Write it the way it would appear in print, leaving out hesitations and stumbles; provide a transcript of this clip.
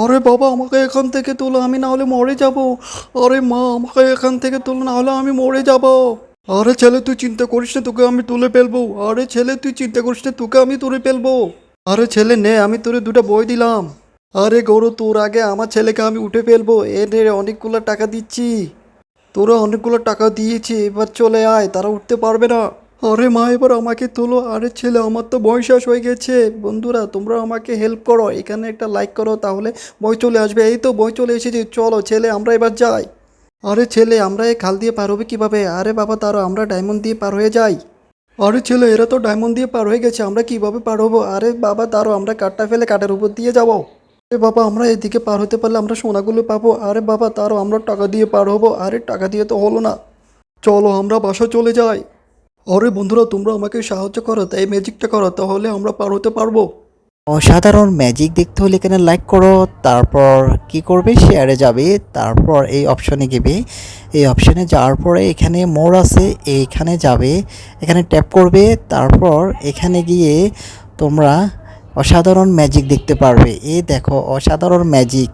আরে বাবা, আমাকে এখান থেকে তোলো, আমি না হলে মরে যাব। আরে মা, আমাকে এখান থেকে তোলো, না হলে আমি মরে যাব। আরে ছেলে, তুই চিন্তা করিস না, তোকে আমি তুলে ফেলবো। আরে ছেলে, তুই চিন্তা করিস না, তোকে আমি তুলে ফেলবো। আরে ছেলে নে, আমি তোরে দুটো বই দিলাম। আরে গরু, তোর আগে আমার ছেলেকে আমি উঠে ফেলবো। এ নে, অনেকগুলো টাকা দিচ্ছি। তোরা অনেকগুলো টাকা দিয়েছি, এবার চলে আয়, তারা উঠতে পারবে না। আরে মা, এবার আমাকে তোলো। আরে ছেলে, আমার তো বয় শেষ হয়ে গেছে। বন্ধুরা, তোমরা আমাকে হেল্প করো, এখানে একটা লাইক করো, তাহলে বই চলে আসবে। এই তো বই চলে এসেছে, চলো ছেলে, আমরা এবার যাই। আরে ছেলে, আমরা এই খাল দিয়ে পার হবে কিভাবে? আরে বাবা, তারা আমরা ডায়মন্ড দিয়ে পার হয়ে যাই। আরে ছেলে, এরা তো ডায়মন্ড দিয়ে পার হয়ে গেছে, আমরা কিভাবে পার হবো? আরে বাবা, তারও আমরা কাঠটা ফেলে কাঠের উপর দিয়ে যাবো। আরে বাবা, আমরা এদিকে পার হতে পারলে আমরা সোনাগুলো পাবো। আরে বাবা, তারও আমরা টাকা দিয়ে পার হবো। আরে টাকা দিয়ে তো হলো না। চলো আমরা বাসা চলে যাই। আরে বন্ধুরা, তোমরা আমাকে সাহায্য করো, তাই ম্যাজিকটা করো, তাহলে আমরা পার হতে পারবো। অসাধারণ ম্যাজিক দেখতে হলে এখানে লাইক করো, তারপর কি করবে, শেয়ারে যাবে, তারপর এই অপশনে গেবে। এই অপশনে যাওয়ার পরে এখানে মোর আছে, এইখানে যাবে, এখানে ট্যাপ করবে, তারপর এখানে গিয়ে তোমরা অসাধারণ ম্যাজিক দেখতে পারবে। এই দেখো, অসাধারণ ম্যাজিক।